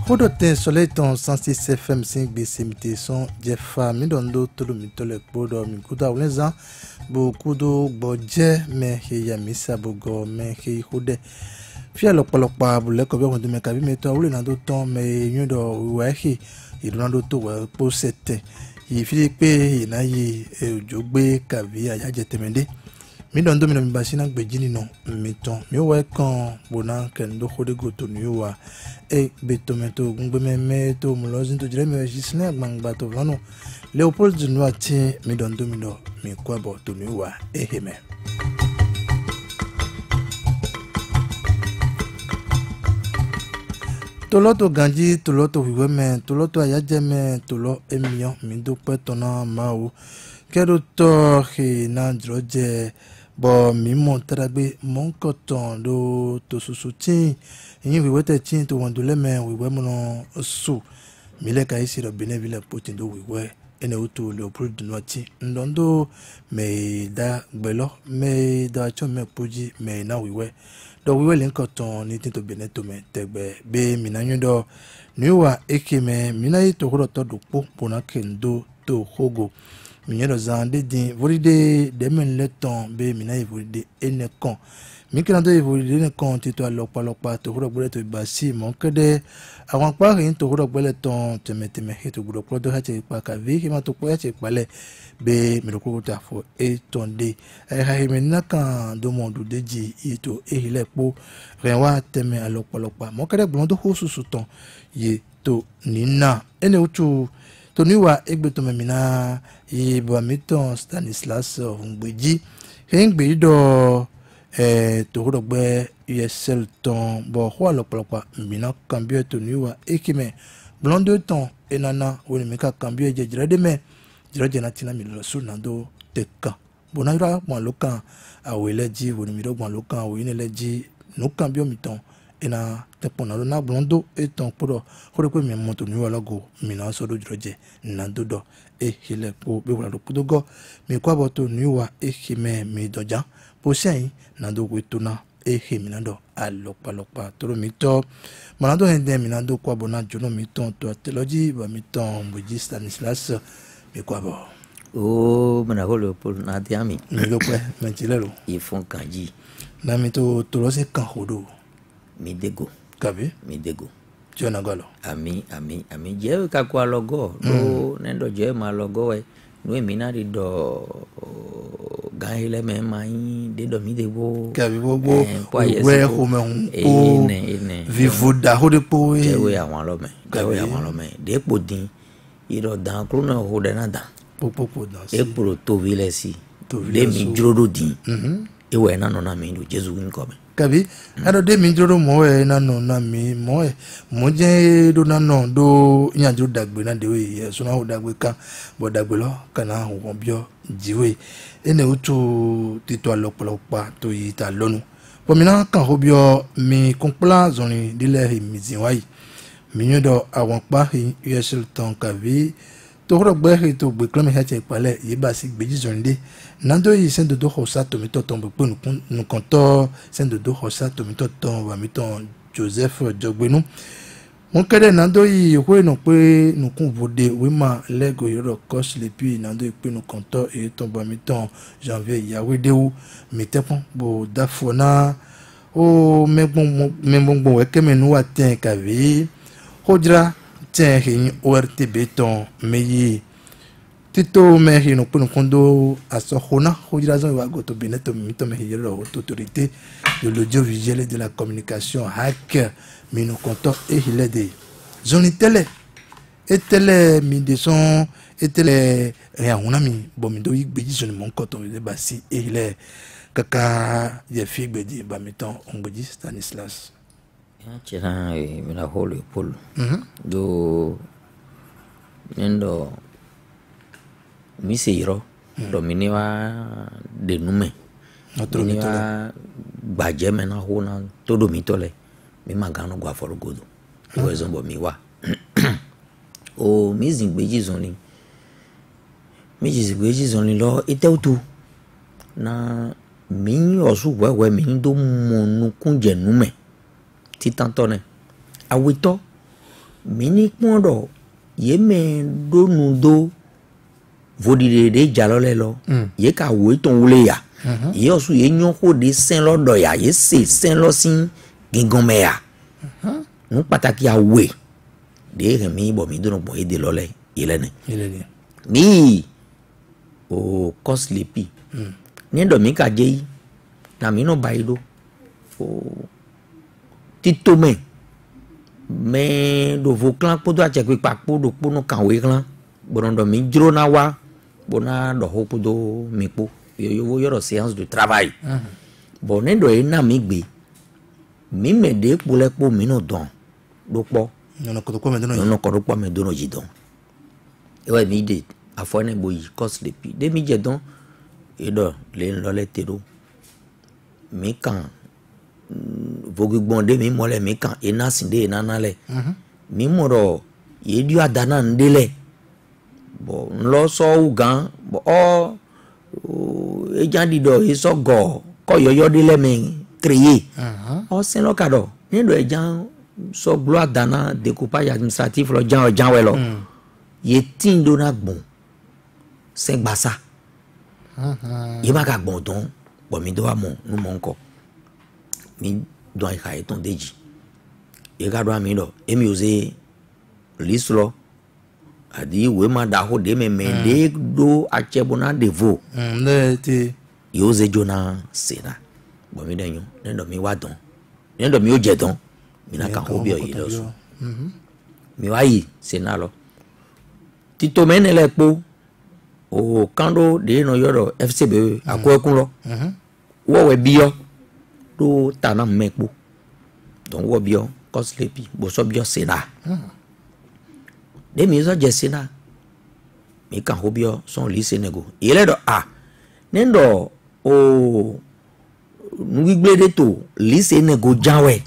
Podote soleil ton 106 FM 5 BCMT son Jefa midondo tolo mitole podo mikuda ulenza bokudo boje me ya misa bogo me he hude fia lopolopa bule ko be wondu me kabi meto ule na do ton me nyudo wehi irunado to we posete yi fi pe na yi ojogbe kabi ayaje temende mi don domino mi basina gbejini no mi ton mi we kan bona ken do khode goto ni wa e betometo gungbe me to mulozin to jire mi jisne gbangba to lanu Leopold Nuati mi don domino mi kwabo to ni wa eheme toloto ganji toloto wiweme toloto ayajeme tolo emion mi do petona mawo kero to he na droje bo mi mo trabe mon koton do to susutin yin wiwe te tin to wondule me wiwe mo no su mi le kai si ro benevile potin do wiwe ene utu Leopold Nuati ndondo me da gbelo me da cho me poji me na wiwe do wiwe len koton ni tin to beneto me tegbe be mi na nyundo niwa ekeme mi na to ro to do po pona kendo to hogo minyero zande din volide demen leton be mina volide enekon mikirando volide enekon tito alopalopa to gboro to basi mon kede àwọn pare to gboro ton temeteme to gboro do ha che pa ka vi ki ma to po che pale be mi ko ta fo e tonde e ha mi na kan do mondu deji ito e ile po renwa teme alopalopa mon kede gboro do ho susu ton ye to nina ene utu toniwa egbeto memina ibo miton Stanislas Ngbeji hengbe do to rodogbe USL ton bo ho lopolopa mina cambio toniwa ekime blondo ton enana woni meka cambio jejire de me jire na tina mi lo sunando teka bonayra mo lokan aweleji woni mi do gbon lokan wo ni leji no cambio miton ena tepona na blondo eton poro ko pe mi moto ni walago mi na so do droje na dodo e hile po be wala do pudogo mi kwa boto ni wa e hime mi doja po sein na do wetuna e hime na do alopalopa toro mi to manado hende mi na do kwa bona jono mi ton to teology ba mi ton buji Stanislas mi kwa bo o mana holo po na diami mi go pe mentilero ifon kanji na mi to lo se kan hodo midego kabi midego jona galo ami je ka kwa logo do nendo je ma logo we no emi na ri do ganhile me mai de do midego kabi bobo we ko me un po vivo da ho de po je we àwọn lo me de po din iro dan kru na ho de na dan po dan e pro to vile si de mi juro din e we na no na mi do Jesus nko me kabi ado de mi joro mo e na no na mi mo e mo je do na no do yanju dagbe na de we so na ho dagbe kan bo dagbe lo kana ho bio jiwe ene utu tito alopolopa to yi ta lonu bo mi na kan ho bio mi kompla zoni dile mi zinwai mi nyodo awon pa USL ton kabi to rodogbe to gbe klome ha che pale yi ba si gbeji zonde nando yi sendo do hosa to mito ton be nu konto sendo do hosa to mito ton wa mito Joseph Jogbenu mon kede nando yi ho no pe nu kun vode we ma lego yoro cos le puis nando yi pe nu konto e ton ba mito janvier yawe dewu mitepon bo dafona o megbon we kemenu wa ten kavi hodra ten hin ORTB ton meyi tito me hino puno kondo asohona hojirazo wa goto beneto mito me hiro autorité de l'audiovisuel et de la communication hack mino konto e hilede zoni tele etele mi de son etele reauna mi bomindo igbeji zoni mon koto de basi e hile kaka ye figbeji ba miton Ngbeji Stanislas chira mina holo polo do nendo misiro do miniwa de nume miniwa baje mena hona todo mitole mi magano gwa for godo we zombo miwa o mizingbeji zoni lo iteutu na mi osu wewe mi do monu kunje nume titantone awito mini pondo ye me do nu do vodide de jalole lo ye ka wo ton wule ya ye osu ye nyon ko de sen lo do ya ye se sen lo sin gingon me ya nu pataki ya we de re mi bo mi do no bo e de lole ilene mi o koslepi ni do mi ka je na mi no baido o tito me do vo clan podo a check pa podo pono kan we clan bonondo mi jro na wa bona do ho podo mi po yo yo séance de travail bon ne do e na mi gbe mi me de pole po mi no don do po no ko ko me don no ko po me don ji don e wa mi de afone boyi koslepi de mi je don e do le lo le tero mi kan vogugbonde mi mole mi kan ena sinde ena nale mi moro ye dio adana ndele bo nlo so ugan bo o e jandi do e so go ko yoyo de le mi créer o sen lo kado ni do e jan so glo adana découpage administratif lo jan we lo ye tin do na gbon sen gbasa ye ma ka gbon don bo mi do wa mo nu mo nko mi don ka eton deji e ga do mi lo e mi ose lislo adi we ma da ho de me de do achebona devo ne ti yo ze jona sena bo mi denyo ne do mi wa don ne do mi o je don mi na kan ho bi o yi lo so mi wa yi sena lo tito mene le po o kando de no yoro FCB akokun lo wo we biyo do tana mekpo don wo bio koslepi bo so bio sena de mi so je sena mi kan ho bio son li senego ile do nendo o ngigble de to li senego jawe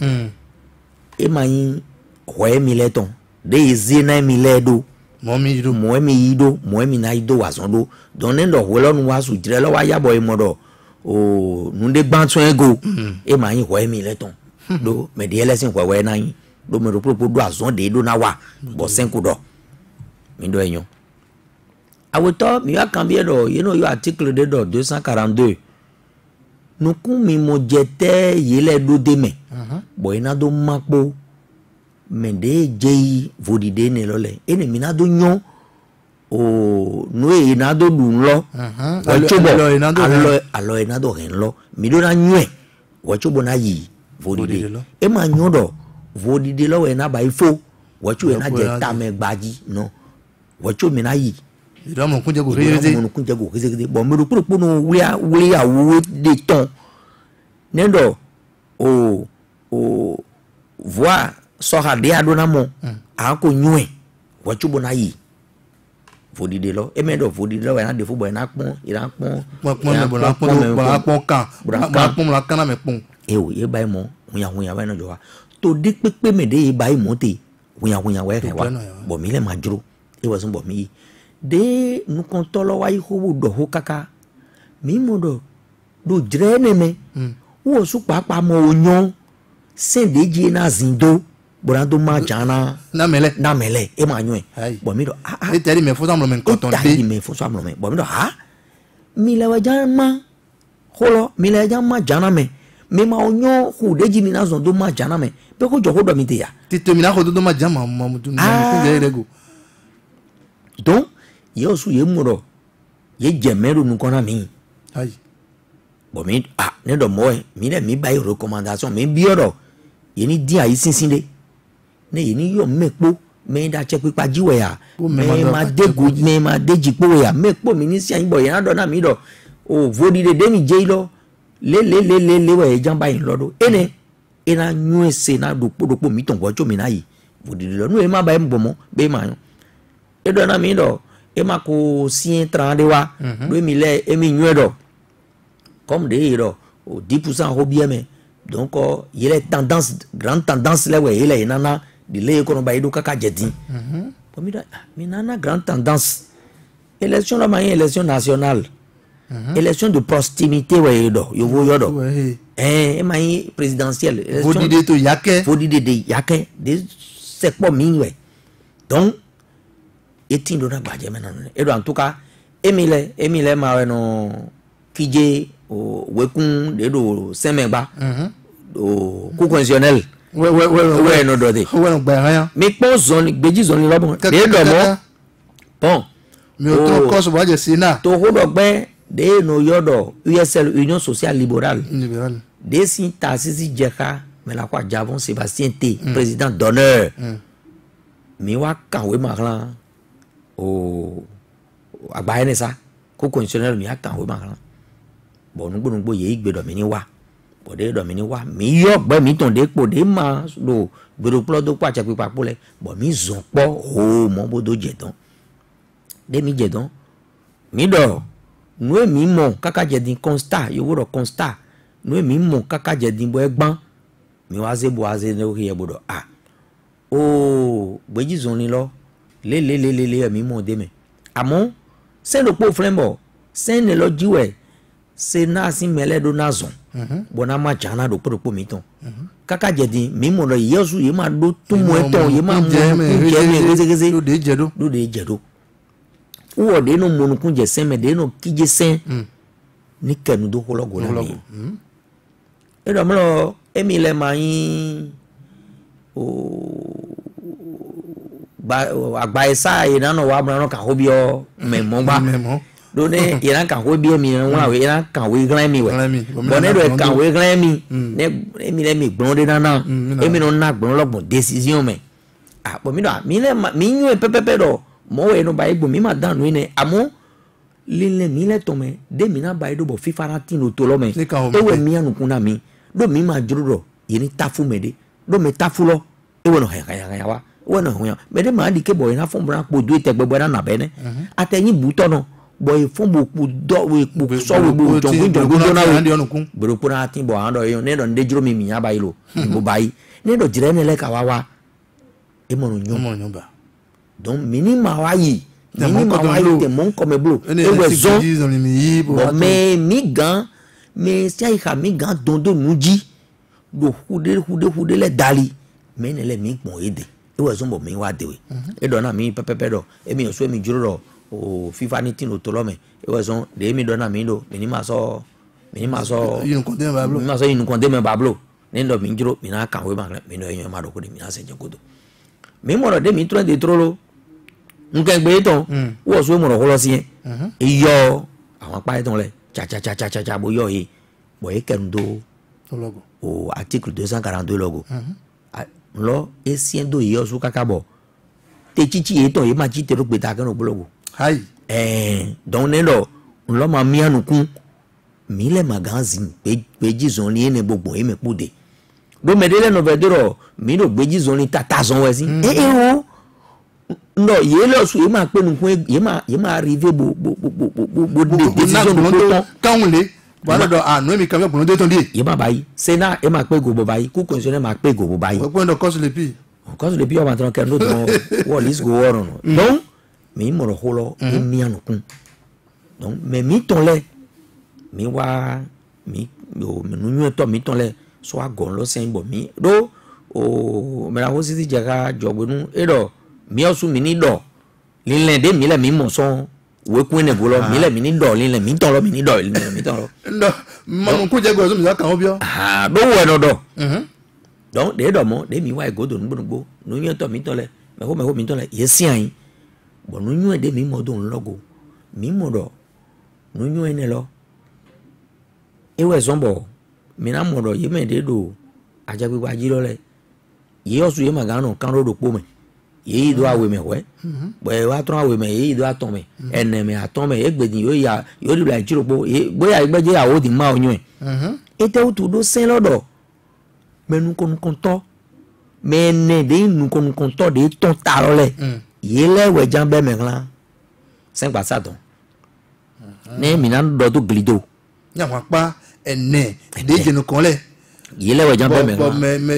e mayin ho mi leton de zina mi ledo mo mi na ido wazon do don nendo ho lo nu wasu jire lo wa yabo e modo o nunde gbanton ego e ma yin ho emi leton do me de elesin kwa we na yin do me ro propo do azon de do na wa bo senku do mi do eyan awoto mi wa kan bi do you know your article de do 242 nukun mi mo jete yele do de me bo ina do mapo me de je vodide ne lole ene mi na do nyon o no e na do dun lo wa chobo alo e na do hen lo mi do na nwe wa chobo na yi vodide e ma nyon do vodide lo we na ba ifo wa chu e na je ta me gbaji no wa chu mi na yi do mo kunje go keze bo mi ro puro no wuli awo de ton nendo o voix so ha de adona mo a ko nwe wa chobo na yi vodide lo e me do vodide lo na de fo boy na pon ira pon kan la kana me pon e o ye bai mo hunya ba no jo wa to de pepe me de bai mo te hunya wa re wa bo mi le majuro e wa so bo mi de nu kon tolo wa iho do ho kaka mi mo do drene me wo su papa mo onyon sen de ji na zindo borando ma jana na mele e ma nyu bo mi do e teri me fo samlo men konton de me fo samlo me bo mi do mi le wa jana holo mi le jana jana me ma onyo hu de ji mi na zon do ma jana me pe ko jo ho do mi te ya tito mi na ho do ma jama ma mu tun na ko rego donc yo su ye mu do ye jemeru nu kona mi bo mi ne do mo mi le mi ba recommandation mi bi oro ye ni di ayi sinsin de ne ye ni yo mepo me da che pipa jiwe ya me ma de jipo ya mepo mi ni si ayin bo ye na do na mi do o vodide de mi je lo le we jamba yin lo do ene ina nyu ese na do podopo mi ton wo cho mi na yi vodide lo nu e ma ba mbo mo be ma yo e do na mi do e ma ko sien trande wa do mi le e mi nyu do comme de do o 10% ho bien me donc il y a tendance grande tendance là ouais il est nana de le ko no ba ido kaka jedin mi nana grande tendance élection la moyenne élection nationale élection de proximité ouais do yo vo yo do moyenne présidentielle vodide to yake vodide de yake de c'est pas mi ouais donc eti ndo na baje mena no e do en tout cas emile ma no kije o wekun de do semegba o ku constitutionnel ouais no do de ouais gba yan mi pon zone gbeji zone lo bon de do mo bon mi o to ko so baje sina to ho do gbe de no yodo USL Union Sociale Libérale de si ta si jeka me la kwa Javon Sébastien T président d'honneur mi wa kanwe makla o agbaye ne sa ko constitutionnel mi kanwe makla bon nugbo ye igbe do mi ni wa bo de do mi ni wa mi yo gbe mi ton de po de ma do gbero plo do pa che pipa pole bo mi zon po o mo bodo jedon de mi jedon mi do nu mi mo kaka jedin constat yo wo constat nu mi mo kaka jedin bo egbon mi wa ze bo aze ne o ye bodo o gbeji zon ni lo le mi mo de me àmọ́ se lo po flembo se ne lo jiwe se na si mele do na zon bona ma jana do po mi ton kaka jedin mi mo lo yesu ye ma do tun mo eton ye ma mo je me geze do de jedo uwo de no mo kun je sen me de no kije sen ni kenu do hologo na mi e do mo emile ma yin o agba esa ina no wa bra no ka hobio memo ba do ne ina ka hobio mi won awe ina ka we gran mi we bo ne do ka we gran mi ne emi le mi gbon de nana emi no na gbon logbon decision me ah bo mi do mi le mi yun pepepe do mo we no ba igbo mi ma dan no ne amo lile mi le to me de mi na ba ido bo fifara tin no to lo me e we mi anu kun na mi do mi ma juro do yini tafu me de do me tafu lo e we no ya wa wona hoya me de ma di ke boy na fon bra po do te gbogbo na be ne ateyin buto no boy fon bo ku do we ku so we bo jongun na we bro pura tin bo ando yo ne do de juro mi ya ba ilo bo bai ne do jire ne le ka wa e mo nyo ba donc minima wa yi minima wa yi te mon comme blo e we zo mais mi gan mais sai ha mi gan dondo nuji do hude le dali mais ne le mi gbon ede e we zo bo mi wa dewe e do na mi pepepe do e mi so mi juro o fifa ni tin lo to lo me e we zo de mi do na mi do minima so yin konde me bablo ne do mi juro mi na kan we ma mi no yin ma do ko de mi na se je kodo mi mo de mi tro de trolo nkan gbe ton wo so mo ro lo si iyo àwọn pa ton le cha bo yo yi bo e kendo logo o article 242 logo lo e siendo iyo su kakabo te chichi e ton e ma chi te ro gbe ta kan no logo hai donc ne do lo ma mi anukun mi le magazine pe jizon li ene gbogbo e me pude do me dele no vedero mi do gbe jizon li tata zon we si o no ye lo su e ma pe nukun ye ma arriver bo de decision do kan le ba do anu mi kan me gbon de ton die ye ma bayi sena e ma pe go bo bayi ku constitution ma pe go bo bayi o pe ndo cause le pi o ma ton ke no don what is go on donc mi mo ro holo e mi anukun donc mais mi ton le mi wa mi nu to mi ton le so agon lo sen bo mi do o me la ho si jega jogbenu e do mi osu mi ni do lile de mi le mi mo so we kun ne bolo mi le mi ni do lile mi ton lo mi ni do lile mi ton lo no mo ku je go so mi la kan obio do we no do donc de do mo de mi wa go do nugbo nu to mi ton le me ho mi ton le ye si an bo nu de mi mo do nlogo mi mo do nu ene lo ewe zombo mina modo ye me de do ajagbe gba ji lole ye osu ye magano kan ro do po me ye do awe me we bo e wa tron awe me ye do aton me ene me aton me egbedin yo ya yo ri la jiro po boya igbeje yawo di ma oyun ete utu do sen lodo menu kon to me ne de nu kon to de ton ta lole ye le we jambe me lan sen gba sadon ne mina do to glido nya wa pa ene de jenu kan le ye le we jambe me lan me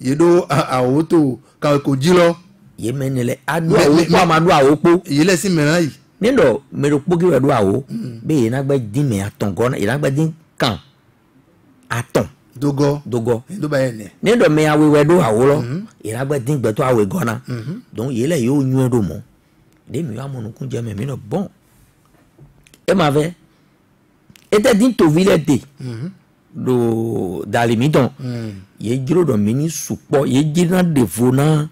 ye do awoto ka ko ji lo ye menele adu awo pa ma du awo po ye le si meran yi nindo me ro po ki do awo be ye na gba din me aton go na ye na gba din kan aton dogo do ba ene ne do me awe we do awolo ira gbe din gbe to awe gona donc yele yo nyu do mo de mi wa mo nu kun je me mi no bon e ma ve était din to vile de do dalimidon ye jiro do mini supo ye jina de vona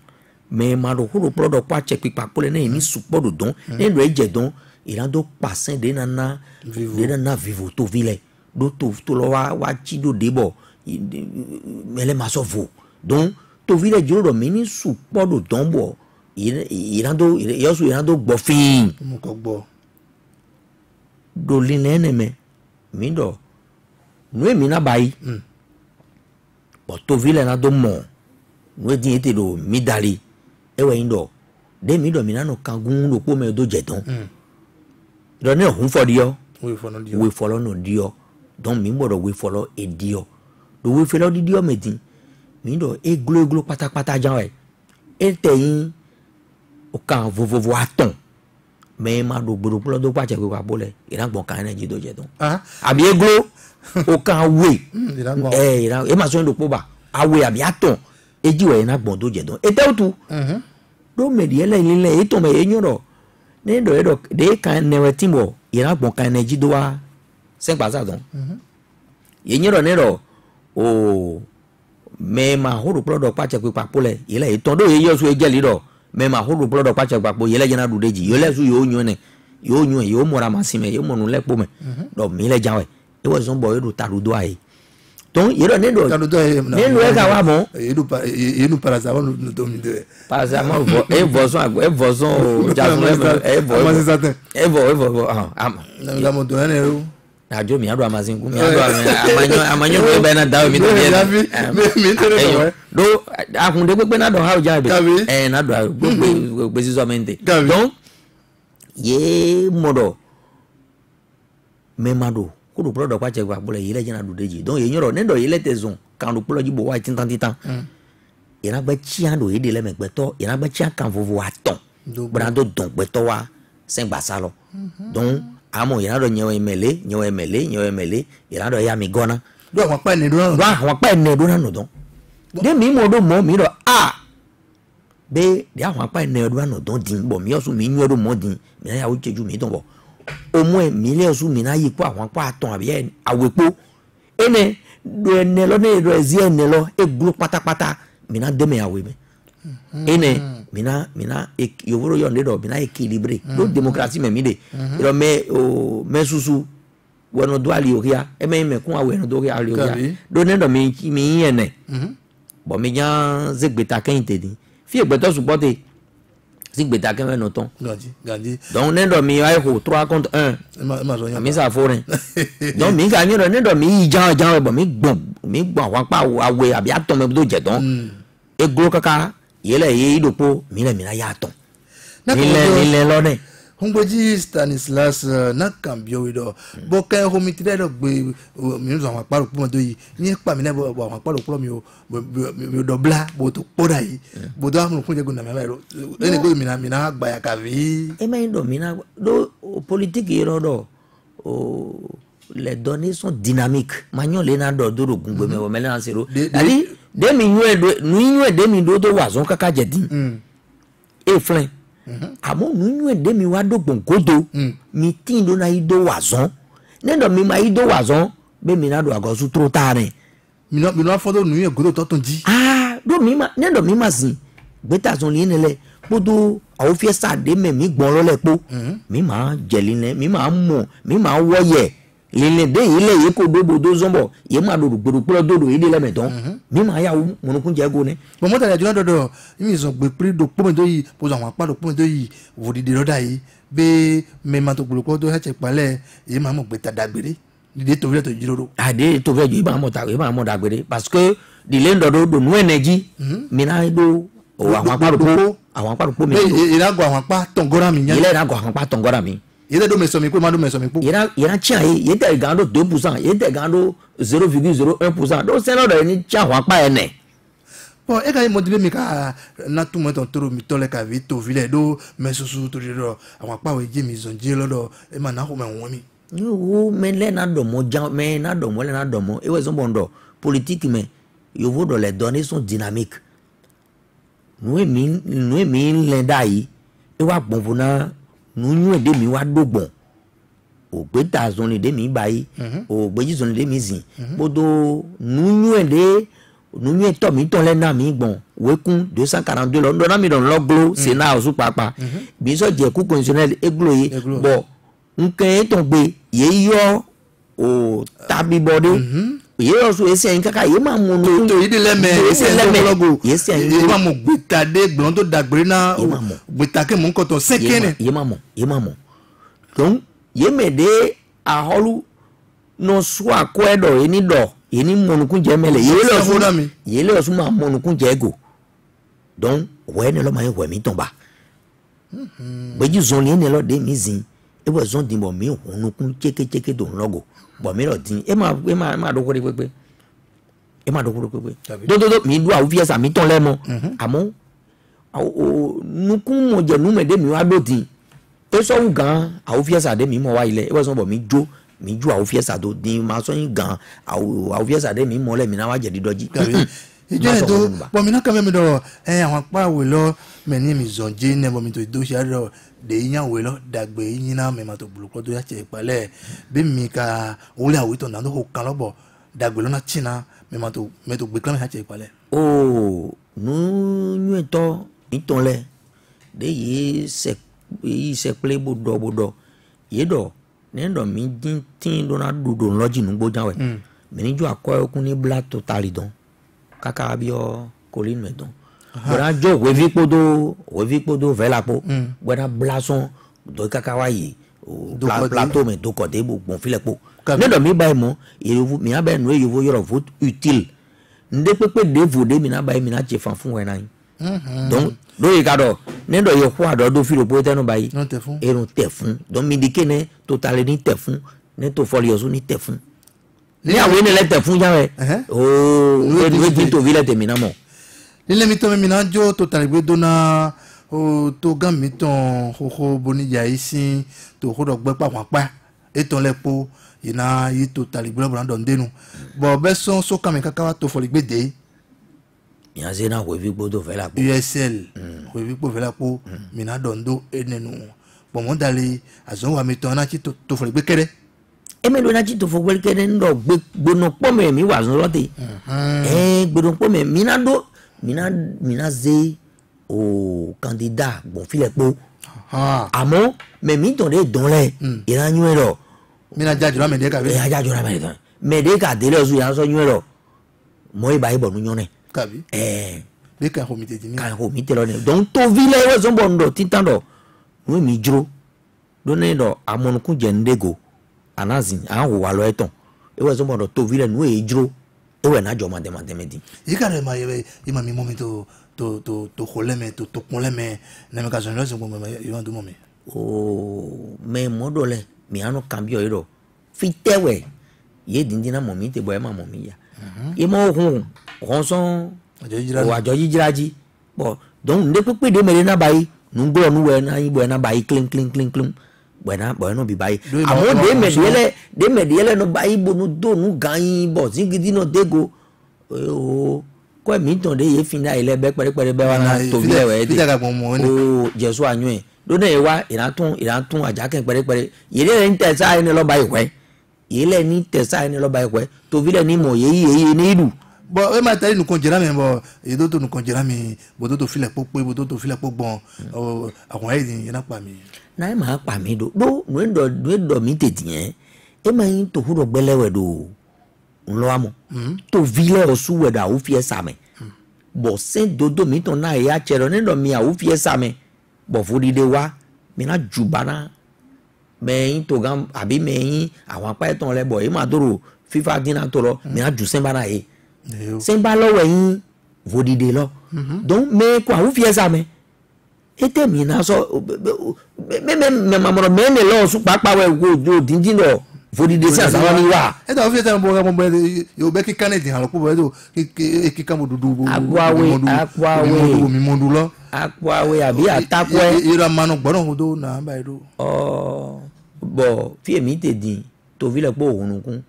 me ma do huro product pa check pipa pole ne ni supo do don ne do eje don ira do pasin de nana vivo to vile do to lo wa chi do debo mele masovo donc to vile jiro do mini supo do don bo ira do gbo fin mo ko gbo do linene me mi do nous mina bayi but to vile na do mo nous din ete do mi dali ewe indo de mi do mina no kangun no po me do jedon do ne hun for dio we follow no dio don mi mo do we follow e dio do we follow di dio medin mi do e glo pátápátá jan e teyin o kan vovovo aton me ma do gboro plo do pa che ko pa bole ira gbon kan energy do jedon abi e glo o kan we e ma so ndo po ba awe abi aton eji we na gbon do jedon e te otu do me di ele ile e to me enyo ro ne do e do de kan newe timbo ira gbon kan energy do wa sen pa sa don enyo ro ne ro o me ma horo product pa che ko pa pole ile e ton do e yo so e jeli ro me ma horo product pa che pa po ile jena du deji yo le su yo nyu ne yo mora masime yo monu le po me do mi le jawe e wo son boy do taru do ai ton yero ne do ne lo e ka wa mo e nu para sa no do mi de para sa mo e voson jason la mo do ne ro na jo mi ado amazin ku mi ado amanyo ko be na dawo mi to mi do akun de pepe na do ha ja be na do pe si so mente donc ye modo me mado ko do product pa che gba bole yele jina do deji donc ye nyoro ne do yele tezon kan do polo jibo wa tintan ira gba chi ando ide le megbe to ira gba chi kan vovo aton brando don gbe to wa sen gba salo donc amo ira do nyewe mele ira do ya mi gona do àwọn pa ne do na no don de mi mo do mi do be de àwọn pa ne do na don din bo mi osu mi nyu do mo din mi ya wo cheju mi don bo o mo mi le osu mi na yi po àwọn pa aton abi awepo ene do ene lo ne do ezi ene lo eglu pátápátá mi na de me awe me ene mina yovoro yo ndo mina équilibré do démocratie me mi de ro me susu wono do ali oria e me kun awe no do oria ali oria do ne do mi ene bo mi jan zegbeta kan tedi fi egbeto supporter zegbeta kan no ton gandi donc ne do mi ai ho 3 contre 1 mi sa foreign donc mi ga nyo ne do mi jan bo mi gbon wa pa awe abi aton me do je don e glo kaka yele ye idopo mile ya ton mile lo ne Hongboji Stanislas na cambio wido bo kan ho mi tire do gbe mi zo àwọn aparo po do yi ni pa mi ne bo àwọn aparo po mi o do bla bo to poda yi bo do amu kun je go na me ro ene go mi na gba ya ka vi e me do mi na do politique yero do les données sont dynamiques magnon le na do rogun gbe me wo mele na sero ali de mi nyu de mi do to wa zon kaka jedin e flen amo nyu de mi wa do gbongodo mi tin do na ido wa zon ne do mi ma ido wa zon be mi na do agosu tro tare mi no fodo nyu godo to ton ji do mi ma ne do mi ma sin gbeta zon li nele podo awo fiesta de me mi gbon lo lepo mi ma jeline mi ma mo mi ma woye lele de ile ye ko do zombo ye ma do gboro do ide le meton mi ma ya monokun je go ne bo mo tale juna do mi so gbe pri do po me do yi po àwọn pa do po me do yi vodi de roda yi be me ma to gboro do he che pale ye ma mo gbe ta dagbere de to vile to jiroro ade to vejo iba mo dagbere parce que di le ndo do nu energy mi na do àwọn pa do po mi ira go àwọn pa tongora mi yan ile na go àwọn pa tongora mi yete do meso mi po ma do meso mi po ira chia yete gando 2% yete gando 0,01% do se no do ni chia wa pa ene bon e ka mo dibe mi ka na tu mo ton toro mi tole ka vi to vile do meso su to ro àwọn pa we je mi zonje lodo e ma na ho me won mi wo me le na do mo jan me na do mo le na do mo e we so bondo politique mais yo vo les données sont dynamiques nous mi lenda yi e wa bon vona nous ñu de mi wa dogbon o gbe ta zone de mi bayi o gbe ji zone de mi zin bodo nous ñu to mi ton le na mi gbon wekun 242 lo ndo na mi don loglo Sénat osu papa bi so je ku constitutionnel eglo yi bo nkan ton gbe ye yo o tabi bode ye yo so ese en kaka ye ma mo no to yi de leme ese logo ese ye ma mo gbeta de gbon to dagbere na gbeta ke mo nko to sekene ye ma mo donc ye me de a holu no so akwedo eni do eni monukun je mele ye le so ma monukun je go donc we ne lo ma ye we mi ton ba beji zon le ne lo de mi zin e wo zon din bo mi onukun cheke don logo bo mi lo din e ma do ko de pepe do mi du awu fiesa mi ton le mo amo nukun mo je nu me de mi wa do din e so wu gan awu fiesa de mi mo wa ile e wo so bo mi jo awu fiesa do din ma so yin gan awu fiesa de mi mo le mi na wa je di doji ijo e do bo mi na ka me do àwọn pa we lo me ni mi zonje ne bo mi to do sha do de yan we lo dagbe yin na me ma to buluko to ya che ipale bi mi ka o le awi to na do kan lobo dagbe lo na china me to gbe kan ya che ipale o nu eto iton le de yi se play bodo ye do ne do mi din tin do na do loji nu gbo janwe me ni jo akoy okun ni black totally don kaka bio colline me don bora jo we vi podo vela po bora blason do kaka wa yi plateau me do ko de bon file po ne do mi bay mo mi abe nu yevo yoro vote utile nde pepe de vode mi na bay mi na che fan fun we na donc do yi kado ne do yo kwa do filo po tenu bayi e no te fun donc mi dike ne total ni te fun ne to folio so ni te fun ni awe ne le te fun jawe we to vile te minamo ile mi to mi na jo total gbe dona o to gan mi ton ho boni ya isin to ho do gbe pa pa e ton le po ina yi total gbe lo don denu bo be so kan mi kaka wa to foli gbe de yan se na we vi gbodo fe la po USL we vi gbo fe la po mi na dondo enenu bo mo dale azon wa mi ton na ti to foli gbe kere e me lo na ti to fo gbe kere ndo gbono po me mi wa zon lote gbono po me mi na ze o candidat bon file po amo me mi ton de don le ira nyu ero mi na jaju la me de ka be ya jaju la me de ka de le su ya so nyu ero mo e ba ibo nu nyone kabi be ka homite dini ka homite lo ne donc to vile we so bondo titando we mi juro do ne do amonukun je ndego anazin an wo wa lo eton e we so bondo to vile nu e juro e we na jo ma de di yi ka re ma ye ma mi momento to holeme to kunleme na me ka so no so mo you want to mo me o me modole mi anu cambio iro fitewe ye dindina mo mi te boy ma mo mi ya ye mo hun ronson ajo yijiraji bo donc nde pepe de mere na bayi nu gbo nu we na yin boy na bayi clean buena no bi bayi amo de mediele no bayi bo nu do nu gan bo zingidi no dego o ko mi ton de ye fina ile be pere be wa na to bi lewe de o jesu anyu e do na e wa iratun ajaken pere ye le nte sa ni lo bayi we ye le ni te sa ni lo bayi we to bi le ni mo ye ni idu bo e ma tari nu konjera me bo e do to nu konjera mi bo do to file popo bo do to file popo gbon o akun e din na pa mi na e ma pa mi do nu do mi te din e ma yin to huro gbelewe do nlo amo to vile osu we da o fie same bo se dodo mi ton na ya chero ne do mi a o fie same bo fodi de wa mi na jubana me yin to gam abi me yin àwọn pa ton le bo e ma doro FIFA dina to lo mi na ju semba na e semba lo we yin fodi de lo donc me ko a o fie same ete mi na so me mamoro me ne lo su papa we go dindin do fodi de sa sa ni wa e da fi ta mo yo be ki kanedi han lo po do ki kan mo dudu mi mo du lo akwawe abi atakwe ira manu gboro do na ba do bo fi emi te din to vile po ohunukun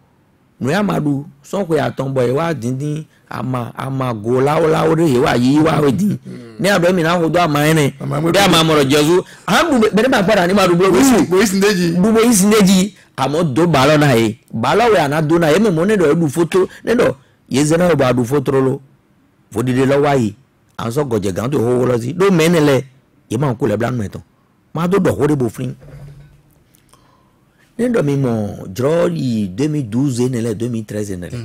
no ya madu so ko ya ton boy wa dindin ama go lawo de wa yi wa we din ni ado mi na ho do ama ene de ama moro jesu han bu be ba para ni madu bo isi ndeji amo do balo na e balo we ana do na e me mo ne do du photo ne do ye zena ba du photo lo fodide lo wa yi an so goje gan to ho lo si do menele ye ma ko le blan meton ma do ho de bo frin ne do mi mo joli 2012 ne le 2013 ne le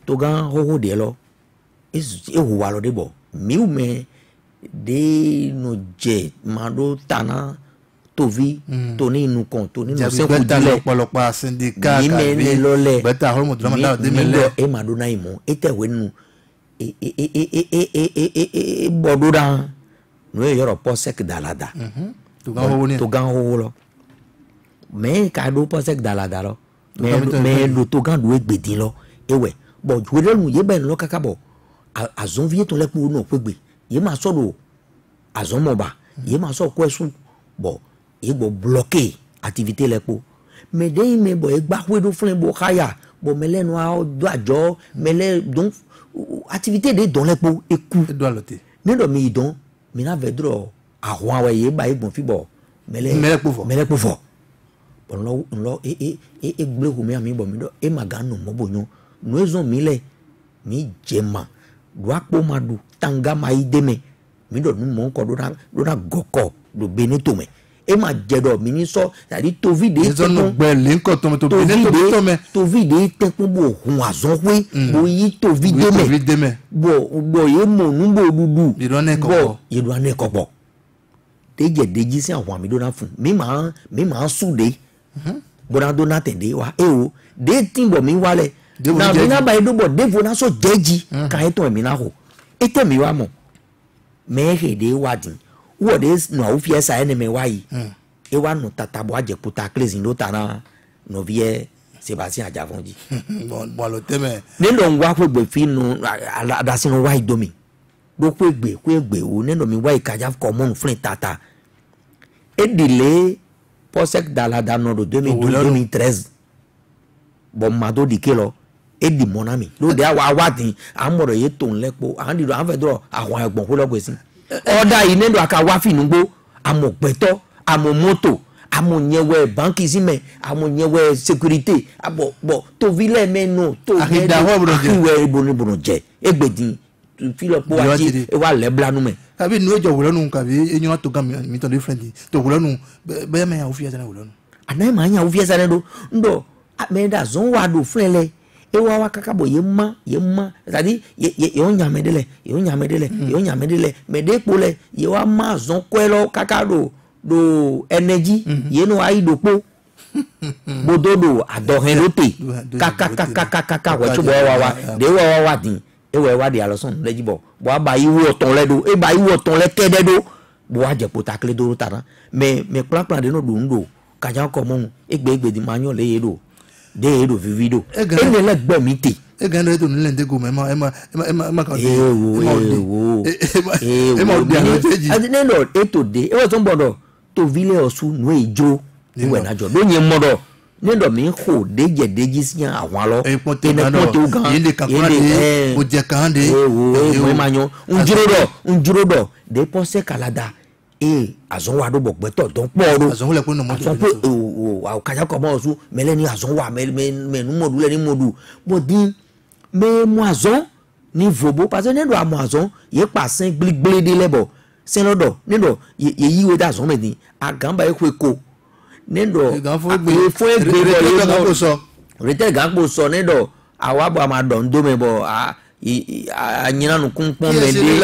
to gan ho de lo e ho wa lo de bo mi u me de no je ma do tana tovi toni nu kon toni no se ko dile ọ̀pọ̀lọpọ̀ syndicat ni me lo le beta ho mo do ma da de me le e ma do na imo e te we nu bodura no e yoro posek dalada to gan ho lo me ka do posek dalada lo me do to gan do egbedin lo ewe bo jure nu ye ben lo kaka bo azon vie to le ku no pegbe ye ma so do azon mo ba ye ma so ko esun bo ye bo bloquer activité le po me de me bo e gba we do fun bo kaya bo mele no a do ajo mele donc activité de don le po e ku e do alote ne do mi don mi na vedro ahun awe ye ba e gbon fi bo mele po fo bon lo e gble ko mi ami bo mi do e maganu mo bo yan no ezon mi le mi jema do apo madu tanga ma ideme mi do nu mo ko do na goko do benito me e ma jedo mi ni so tàbí to vide e no gbe le nko to benito to me to vide te ko bo hun azon we bo yi to vide me bo ye mo nu bo dudu bo ye do ane kopo deji si àwọn mi do na fun mi ma su de bo na do na tende wa e o de tin bo mi wale na mi na ba do bo de fo na so jeji ka e to mi na ho e te mi wa mo me he de wa din what is no ofia ene me wa yi e wa no tatabo ajeputa cleansing do tana no vie Sebastien Ajavonji bon lo teme ne lo ngwa ko gbe fi nu adasin wa idomi do ko egbe o ne no mi wa ikaja common frin tata e delay posek dalada no do 2013 bon mado dikelo e di monami lo de wa tin amoro ye to nlepo an di do an fe do àwọn egbon ko lo gbe sin oda yi ne do aka wa fi nugbo amogbeto amomoto amonyewe banki sime amonyewe sécurité abo bo to vile menu to we bono je egbedin filopo aji e wa le blanu me kabi nu ejo wo lonu kabi enyo to gam mi to different to wo lonu be me ya ofia sana wo lonu ana ma nya ofia sana do ndo me da zon wa do frele e wa kaka bo ye ma c'est-à-dire ye on nyamedele me de pole ye wa ma zon kwelo kaka do energy ye no ai do po bododo adohen lote kaka wa chubo wa de wa din e wa de aloson lejibo bo ba yi wo ton le do e ba yi wo ton le kede do bo wa je potakle do tara me plan de no do ndo kaja ko mo egbe di manyo le ye do de do vivido e ne le gbe mi te e gan re to ni le ndego me ma ka de ne no e to de e wa ton bodo to vile osu no ejo ni we na jo do yin modo ne do mi ho deji si àwọn lo e pon te gan yinde kakura de o je kan de e manyo unjuro do de ponse kalada e azon wa do bogbe to don po ro azon le ko no mo so pe o kaja ko mo osu mele ni azon wa me nu modu le ni modu bo din me mo azon ni vobo parce que ne do amo azon ye pa sin gbligbli de lebo senodo nendo ye yiwe da so medin agamba ekweko nendo fo egbe ko so rete gangbo so nendo awabo amado ndome bo anyina nu kunpon mede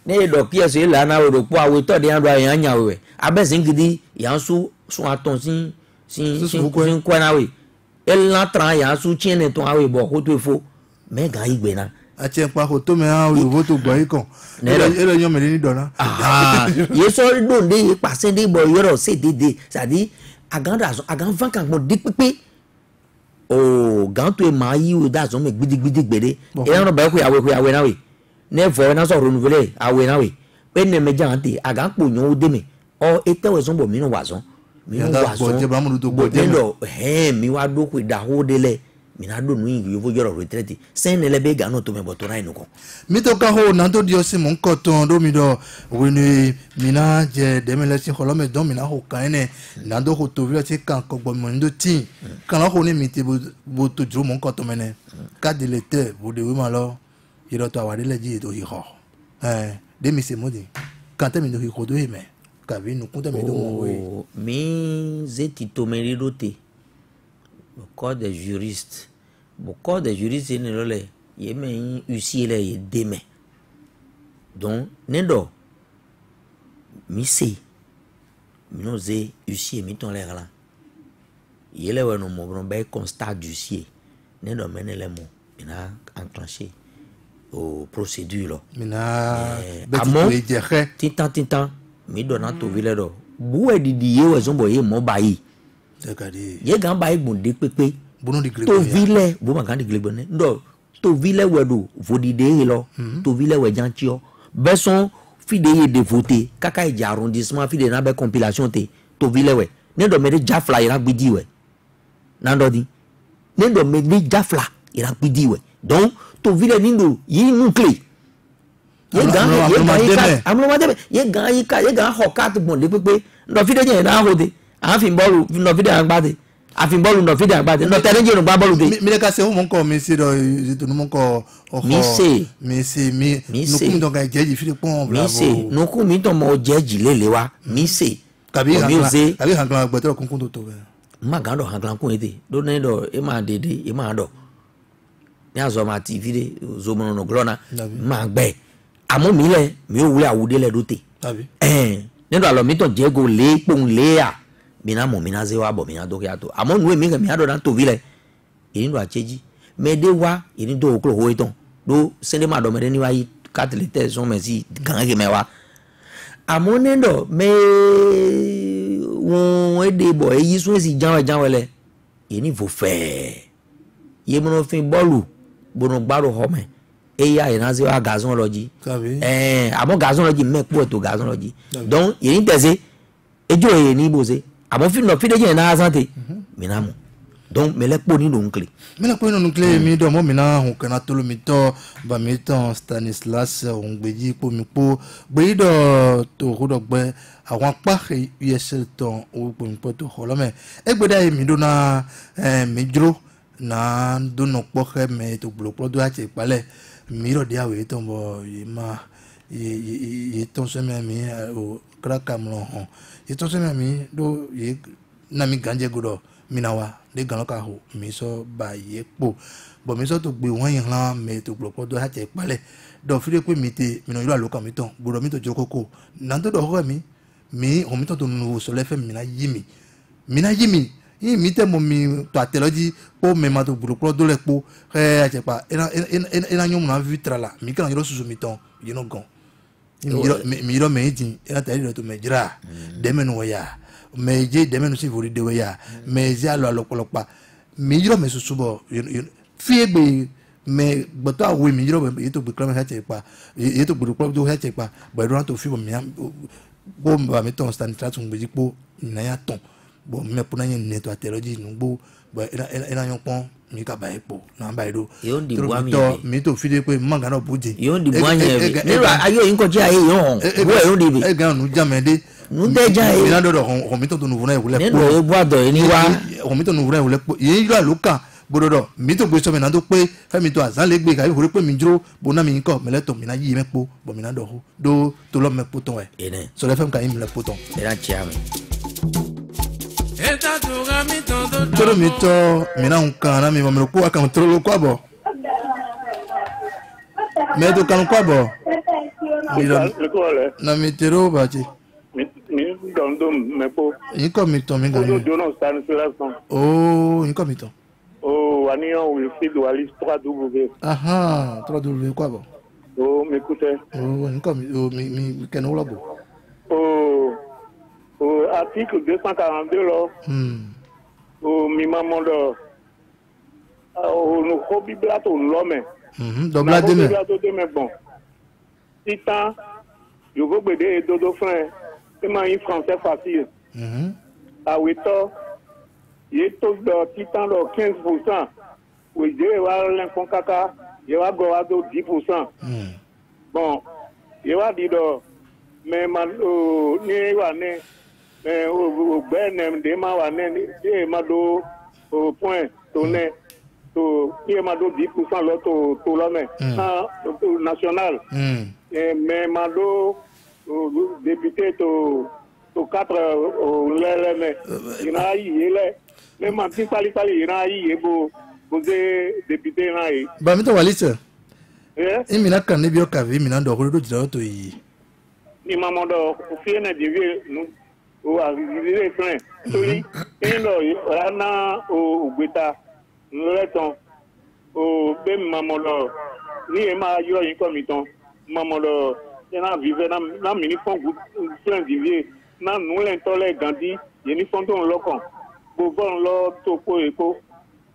nendo pieso la na ro po awe to de ando yan nya we abesin gidi yan sun aton sin kwa na we elan tran yan su chine ton awe bo ko to fo mega igbe na ache pa ko to me a oluwo to gbo ikon ele yan me ni dona ye so do nde pase de bo yoro se dede sadi agan van kan mo di pipe o gan to e ma yi o da so me gbidigbidi gbede e ran ba ko yawe na we ne fo na so renouveler awe na we pe ne me jante agan po yan o de me o etewe so bo mi no wa so mi wa so bo mi wa do ko da ho de le mi na do nu yin yo fo joro retraite sen le be ga no to me bo to na inu ko mi to ka ho na to di o si mo nko ton do mi do we ni mi na je de me le si kholo me don mi na ho kan ne na do ho to vi ti kan ko gbo mo ndo tin kan ho ni mi ti bo to juro mo nko to me ne ka de le te bo de we ma lo iro to awade le ji to hi ho de mi se mo di kan te mi do hi ko do he me ka vi nu kun te mi do mo we mi zeti to me ridote le corps des juristes le corps des juristes ne lo le ye me usi le ye deme donc nendo mi se mi no ze usi mi ton le la ye le we no mo bron be constat d'huissier nendo mene le mo ina enclenché au procédure mina amo tintan mi dona to vile do bu e didi ye we zombo ye mo bayi ye gan bayi gbonde pepe to vile bu ma gan di glebo ne ndo to vile we do vodide lo to vile we jantio beson fide ye de voter kaka e arrondissement fide na be compilation te to vile we ne do me de jafla ira gbidi we na ndo di ne do me de jafla ira gbidi we donc to vile nindo yi nuclé ye gan hokat gbonde pepe ndo fide je na hode afin bolu ndo fide agbade afin bolu ndo fide agbade ndo terenje no gba bolu de mi le ka se mo nko mi se do to mo nko oho mi se no ku mi don ga jeji fide pon bravo mi se no ku mi don mo jeji lele wa mi se kabi hanglan gbe to kun to be ma gan do hanglan kun ede do ne do e ma dede e ma do ni azo ma tv de zo mo no glona ma gbe amo mi le mi o wule awude le do te nendo alo mi to jego le pon le a mina mo mina ze wa bo mina do ya to amo nu mi mi ado dan to vile yin do acheji me de wa yin do oklo ho iton do sende ma do me ni wa yi katlete so me si gan ge me wa amo nendo me won e de bo e yi so si jan wele yin vo fe ye mo no fin bolu bono gbaro ho me eya inazi wa gazology amo gazology me po to gazology donc yin tese ejo e ni boze amo fi no fi de je na asante minamu donc me le po ni no nkle mi do mo mina hun kana tolo mi to ba mi ton Stanislas ongbeji po mi po gbe do to ho do gbe àwọn pa yesel ton o po mi po to ho lo me egbeda mi do na mi jro na do no po he me to gbolo do ache pale miro dia we to bo ma ye to se me mi o kraka mlo ho ye to se me mi do ye na mi ganje gudo minawa de gan ka ho mi so ba ye po bo mi so to gbe won yin lan me to gbolo do ache pale do fi de pe mi te mi no yo alokan mi ton gboro mi to jokoko na to do ho mi o mi to nu so le fe mi na yi mi mi te mo mi to ateloji po me ma to gboro do le po achepa ena nyom na vitra la mi kan yo susu mi ton you know gon mi ro me din ena tari to me jira de menu ya me je de menu si vori de ya me je alo alopolopa mi ro me susu bo fi egbe me gboto awe mi ro me to gbe kran achepa ye to gboro do achepa but don't to fi mi bo ba mi ton stand try to gbe jipo na ya ton bo me puna yin ne to ateloji nugbo bo ena yon pon mi ka ba epo na ba ido yo di bua mi to fi de pe manga no buji yo di bua yen ni ayo yin ko je aye yo bo e di bi e gan nu jamede nu de ja e mi na do ho mi to nu vuna e wule po ni bo do ni wa ho mi to nu vuna e wule po yin lo alokan bododo mi to gbe so me na to pe fe mi to azan le gbe ka bi pe mi juro bo na mi ko me le to mi na yi me po bo mi na do to lo me po ton e so le fe mi ka yin me le po ton e na chia me toro mi to mina un kana mi mo ko aka toro lo kwa bo me do kan kwa bo na mi tero ba ti mi don me po yin ko mi to mi gan do no stand selection yin ko mi to anion we feed walis 3W aha 3W kwa bo mi kute yin ko mi ken wo lo bo article 242 lo mi maman do no hobby blato l'homme dobla de me bon titan yo go gbede dodo frère c'est ma français facile Awito, il est tout de titan de 15%. Oui, il va l'infon caca, il va go 10%. Bon, il va dire, mais ni va ne, mais au ben de ma va ne, il m'a do au point tourné, il m'a do 10% l'autre tout l'homme national. Mais m'a do député to 4 mais il a eu mais ma petite pali il a eu beau député là ba mi to walise imina kan ne bi o ka vi mina do horo do jira to yi ni maman do fi na divi nu o arrivé plein toli endo na o gbeta nleton o be maman do ni e ma yo yin komiton maman do na vive na mini fond plein divi na nous l'intolé Gandhi yeni fondon lokon bo bon lo topo eko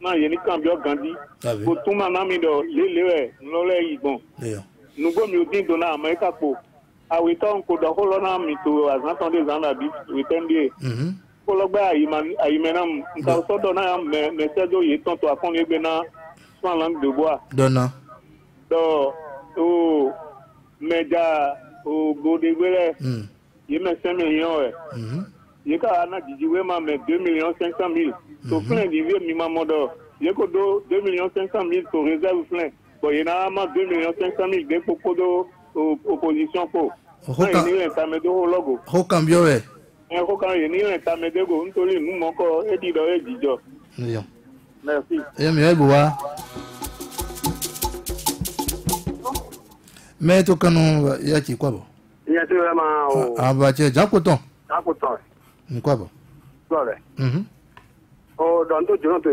na yeni cambio Gandhi bo tuma na mi do lele no le igbon nous go mi odin do na America po awi ton ko do ho lo na mi to azan des ans la bi wetendi ko lo gba ayi menam nka so do na me sedo yi ton to afon egbe na so langue de bois dona do o meja o bodegwele il met 5 millions. Il y a un didier, mais 2 500 000. Sur plein d'hiver, mi maman d'or. Il y a 2 500 000 sur réserve plein. Bon, il y a 2 500 000 de beaucoup d'opposition pour. Il y a un intermédiaire au logo. Ho cambio e. Il y a un intermédiaire au ntoli, nous manquons et dit et dit. Merci. Et mi boa. Mais to kanu ya chi kwa bo. Il y a vraiment abache jakoton jakoton nkwa bo gore o don to jono to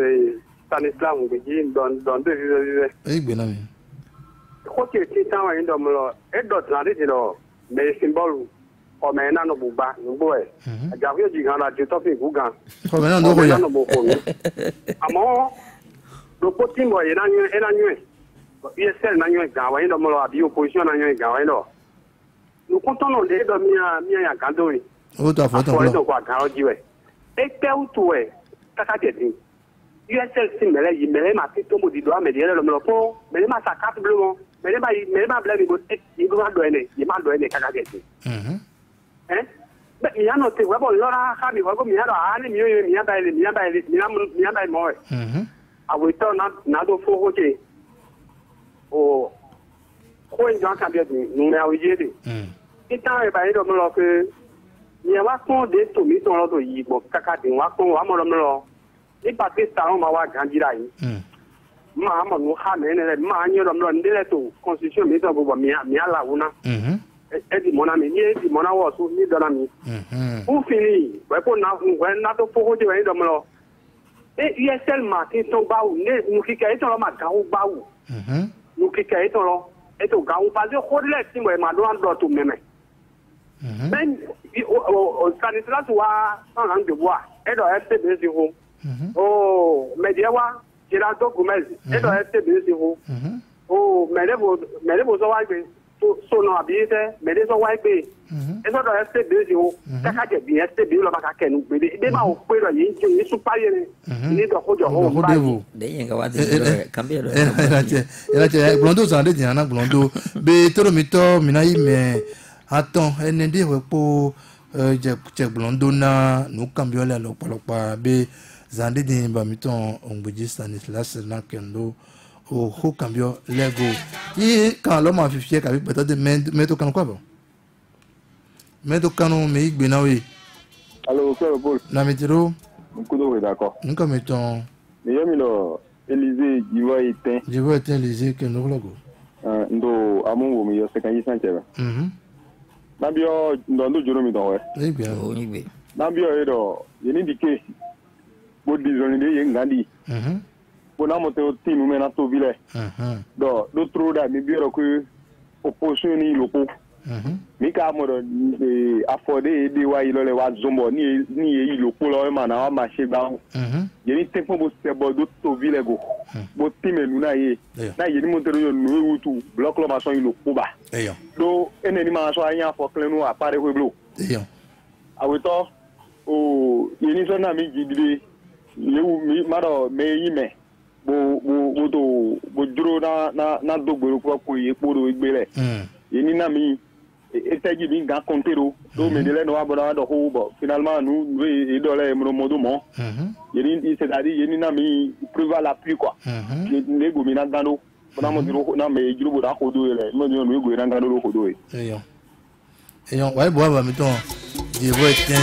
Stanislas Ngbeji don to vive igbe na mi ko ke ti tan wa ndo mlo e dot na de lo me symbol o me na no buba ngbo e aja ko ji gan la je to fi gugan ko me na ndo ko ya amo do ko ti mo e na nyu ESL na nyu ga wa ndo mlo abi opposition na nyu ga wa ndo nous comptons les deux mia gandori. O ta foto lo. Ko ga ojiwe. E pe utuwe kaka gedi. USL si mele yi mele ma ti to mo di do amedi ele lo po. Mele ma sa carte bleu. Mele ma bleu go yi go do ene. Yi ma do ene kaka gedi. Be mi ano te webo lora ha mi go mi ado ani mi yo mi aba mo. Awe to na do fo hoje. O ko njan kan bi nu me awiye de. Ìtàn ìbàyẹ̀ dọ̀ mọ́ lọ pé ìyẹn wá kún de tòmí tó ń lọ tó yìí gbọ̀ kàkà dín wá kún wà mọ́ lọ mọ́ lọ nípa tí sàrún máa wá gànjìrà yìí máa mọ̀ nù hà mẹ́rin rẹ̀ máa ń yẹ lọ mọ́ lọ nílẹ̀ tó constitution mi tó gbọ̀ mìíràn làwọn náà ẹ di mọ́nà mi ní ẹ di mọ́nà wọ̀ sún ní dọ́nà mi. fún fìlì wẹ́ kó na tó fowó jẹ́ wẹ́yìn dọ̀ mọ́ lọ ESL máa ti tó gbáwù ní nùkíkẹ́ ètò ọ̀rọ̀ máa gàwó gbáwù nùkíkẹ́ ètò ọ̀rọ̀ ètò gàwó pàṣẹ kórìlẹ̀ tí mo ẹ̀ máa dọ́ tó mẹ́mẹ́. Ben, Stanislas wa sans langue de bois. Et dans FTB0. Oh, Mediewa, Gerardo Gomez. Et dans FTB0. Oh, mais les beaux oies, son habité, mais les oies. Et dans FTB0. Kaka de bien, FTB, le macaque, nous. Mais des ma au peu, il y a sous paille. Il est dans le rendez-vous. Blondo, ça en est un blondo. Bétoromito, Minaï, mais. Attends, ND wepo je blondo na no cambio la lopalopa be zande de bamiton Ngbeji Stanislas na kendo o ho cambio lego yi kan lo ma fifie ka bi beto de meto kan kwa bo meto kanu me igbe na we allo frère Paul na metiro nkudo we d'accord nko meton me yomi no Élysée jiwa eten Élysée ke no logo ndo amungo mi yo sekanyi sancheba Nabio ndo joro mi don we. Igbe. Nabio edo yeni dike. Bo dizoni de yen ngandi. Bo na moto team me na to vile. Do tro da mi biero ko opposition ni lopo. Mi ka mo do affordé de wa ilo le wa zombo ni yi lopo lo ma na wa ma se gba. Yeni tempo bo se bo do to vile go. Bo team e luna ye. Na yeni mo tero yo no wutu block lo ma so yi lopo ba. Eyo. Do eneni ma so anya for klenu apare weblo. Eyo. Awito o yeni so na mi jidire lewu mi maro me yime bo duro na dogboro ko epo ro igbere yeni na mi eteji bi ga kontero do me de le no abora do ho bo finalement nous e do le modo mo yeni c'est-à-dire yeni na mi prévoir la pluie quoi ne go mi na gando na mo duro na me juro bo da ko do le mo no go na gando ko do eyon wa bo ba mi ton je vo etin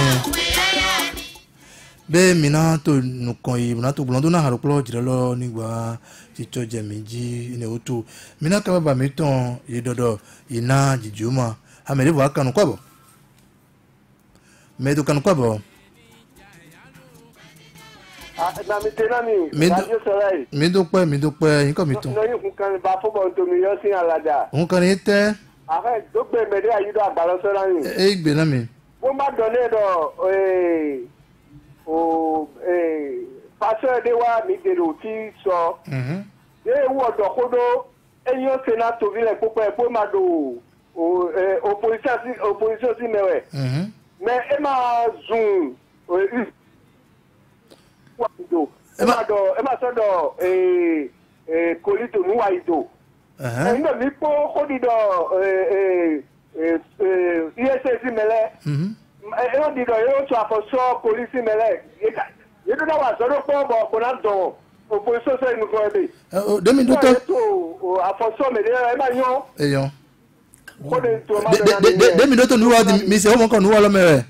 be mina to nukon yi mina to blondo na haroklo jire lo nigba ti choje meji ne otu mina ka baba mi ton yi dodo ina jijuma amere bo akanu kwabo medo kanu kwabo na mi tena mi radio soleil mi do pe yin ko mi ton no yin kun kan ba fo bo to mi yo sin alada un kan ite are do gbe me de ayido agbalo so la yin e gbe na mi wo ma donné do pasteur de wa mi de lo ti so de wo do kodo eyo senato vile popo e po ma do opposition si mewe mais e ma zoom e ma so do kolito nu wa ido ndo mi po kodi do ISS mele e di do yo to afoso police mele ye do wa so do po na do opposition se mi ko ebe de mi do to afoso me de e ma yo eyon de mi do to nu wa mi se o mo kan nu wa lo mere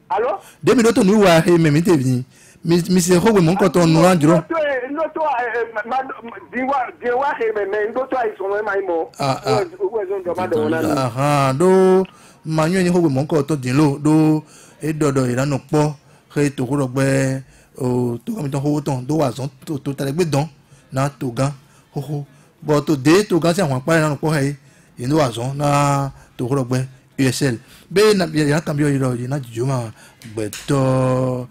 allo de mi do to nu wa he me mi te bi mi se ho we mo kan to nu ran juro ndo to ma di wa he me ndo to ai so me mai mo o zo ndo ma do na do ma nyo ni ho we mo kan to din lo do e dodo iranu po he to ko gbe o to kan mi ton ho ton do wa zon to tare gbe don na to gan ho bo to de to gan se àwọn pa iranu po he inu wa zon na to ko gbe USL be na bi ya kan bi o iro yi na jijuma gbe to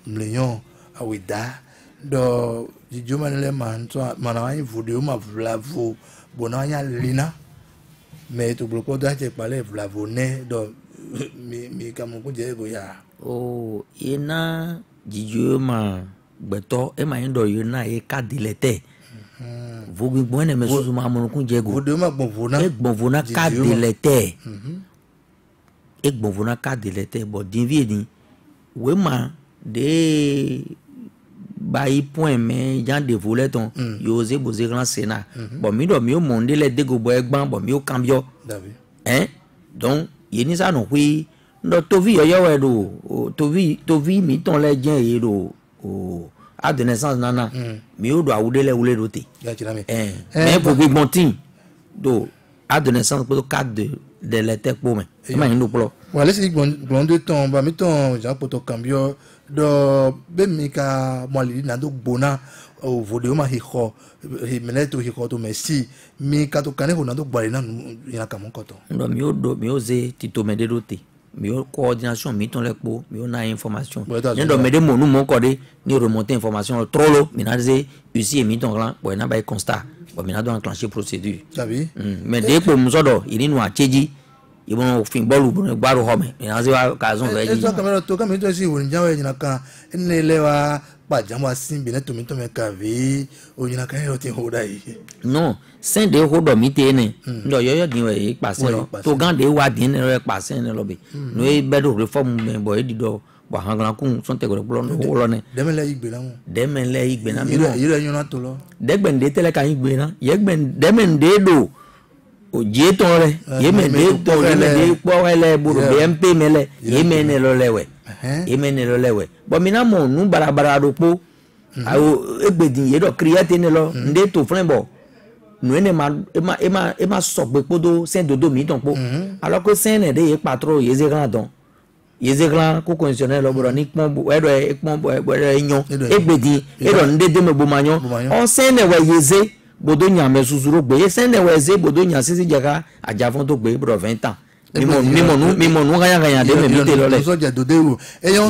mleyon awida do jijuma le man so mana wa video ma vlavo bona ya lina me to bloco da je pale vlavo ne do mi kamu ko je go ya o ina jijuma gbeto e ma ndo yo na e ka dilete vogi bonne me so ma mo kun je go video ma gbonvona e gbonvona ka dilete e gbonvona ka dilete bo divie ni we ma de bayi point mais jan de volet ton yo ze boze grand sénat bon mi do mi o monde le de go bo egban bon mi o cambio donc yeni sa no wi ndo tovi yo we do tovi mi ton le jen e do o a de naissance nana mi o do awude le wule do te mais pour bi bon tin do a de naissance pour cadre de l'été pour me ma ndo plo wala si glondo ton ba mi ton ja poto cambio do be mi ka moli na do bona o vodeo ma hiko he meneto hiko to merci mi ka to kane ho na do gbari na ina ka mon koto ndo mi o ze tito mede do te mi o coordination mi ton lepo mi o na information ndo mede mo nu mon code ni remonter information trop lo mi na ze ici mi ton grand bo na ba constat bo mi na do enclencher procédure sabi mais dès que mo sodo ini nu acheji ibon fin bolu bu gbaru home ina ze wa ka zon veji eso kamera to kamera to si won jawe nyina kan ene lewa pa jamwa simbi ne to mi to me ka vi o nyina kan yo tin hoda yi non sen de hodo mi te ne ndo yoyo din we pase lo to gan de wa din ne pase ne lo be no e bedo reform me boy di do wa hanglan kun son te go lo no lo ne demele igbe la mo demele igbe na mi mo ire yuna to lo degbende tele kan igbe na yegben demende do o je ton re yemende to yemende po ele buru BMP mele yemene lo lewe yemene lo lewe bo mi na mo nu barabara do po awo egbedin ye do create ne lo nde to fren bo nu ene ma e ma so pe podo sen dodo mi ton po alors que sen ne de ye patro ye ze grand don ye ze grand ko constitutionnel lo boro ni pon bo e do e pon bo e yan egbedin e do nde de me bo manyon on sen ne we ye ze bodo nya me susuro gbe sen ne we ze bodo nya sisi jaka ajafon to gbe bro 20 ans mi mo nu kanya de me mi te lo le so je do de wo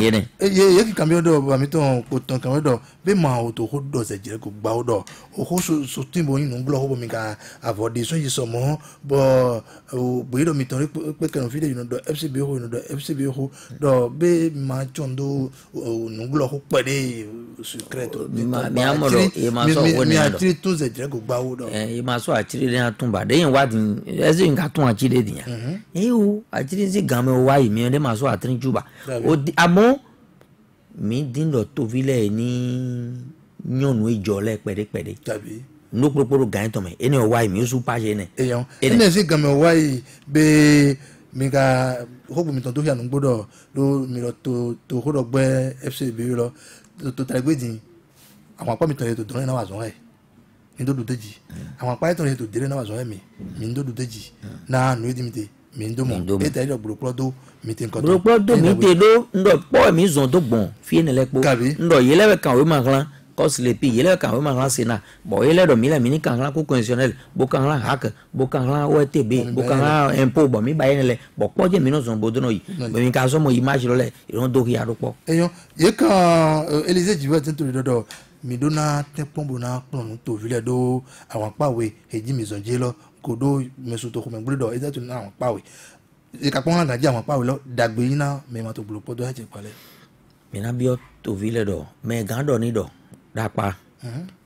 ye ki cambio do ba mi ton ko ton kan do be ma o to ho do se je ko gba o do o ho so tin bo yin nu glo ho mi ka avoid so yi so mo bo do mi ton pe kan fi de you know do FCB ho you know do FCB ho do be ma chondo nu glo ho pe de secret mi amoro e ma so wo ni do mi to se je ko gba o do e ma so atiri de atun ba de yin wa din eze nka tun atiri de yan o atiri si gan me wa yi mi de ma so atiri juba o amo mi din do to vile ni nyonu ejole pede tabi no proporo gan to me eni o wa yi mi o su pa je ne eyan ene si gan me wa yi be mi ka hobu mi ton to ya nu gbodo do mi lo to ho do gbe FCB lo to tare gbe din àwọn apá mi ton ye to don na wa so mi do deji àwọn apá ton ye to dire na wa so mi do deji na nu edi mi te mi ndo mo e tare gboro do mi te nkan gboro do mi te do ndo po mi zon to gbon fi ene le po ndo ye le kan we ma kan cause le pi ye le kan we ma kan sena bo ye le do mi le mi ni kan ko constitutionnel bo kan la hack bo kan la OTB bo kan la impôt bo mi ba ene le bo po je mi no zon bo do no yi bo mi ka so mo image lo le ron do ki aro po eyan ye kan Elise Jiwe tin to do mi do na te pombo na plon to vile do àwọn pawe eji mi zonje lo ko do mesu to ko me gbudo e to na àwọn pawe e ka pon la gaji àwọn pawe lo dagbe yin na me ma to gbulo po do ha je pale mi na bi o to vile do me gan do ni do dapa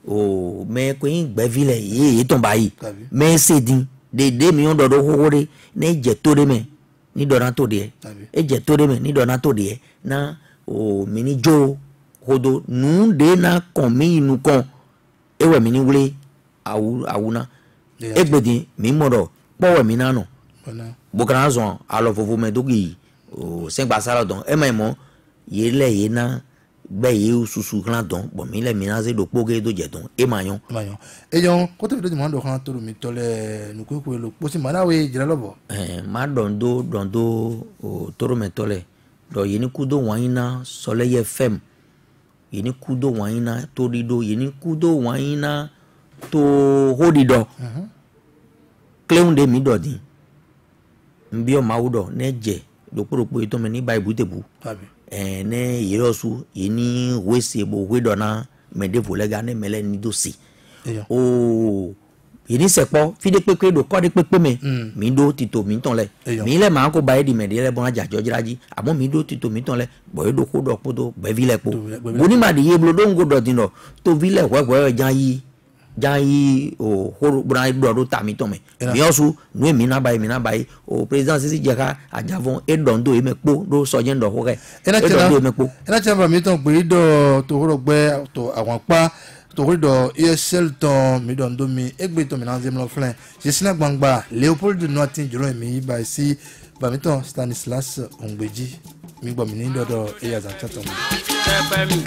o me ko yin gbe vile ye ton bayi me se din de mi on do hore ne je to de me ni do na to de e je to de me ni do na to de na o mi ni jo hodo nu de na kon mi nu kon ewe mi ni wule awuna egbedi mi moro powe mi na no bo kan zo alo fofu me dogi o sen gba sala don e mo ye le ye na gbe ye susu kan don bo mi le mi na se do poge do je don e mayon eyon ko to do mo do kan to mi tole nu ko lo po si mana we jira lobo ma don do o toro me tole do ye ni kudo wanyina sole ye fem yini kudo wanyina to dido yini kudo wanyina to hodido kleunde mi dodi mbio maudo neje dokoropo ito me ni bible tebu ne yerosu yini wese bo wedo na medevo lega ne mele ni dosi o yini sepo fide pepe do kode pepe me mi do tito mi ton le mi le ma ko ba di me le bon aja jojiraji amo mi do tito mi ton le boy do ko do podo be vile po boni ma di ye blo do ngo do dino to vile we jan yi o horo bra do ta mi ton me mi osu nu mi na bai o president sisi jeka ajavon e don do e me po do so je ndo ho ke e do me po ena chamba mi ton pe do to horo gbe to àwọn pa to do ESL ton mi don do mi egbe to mi na zem lo flen je sina gbangba Leopold Notin juro mi ba si ba mi ton Stanislas Ongbeji mi gbo mi ni do e ya za chaton mi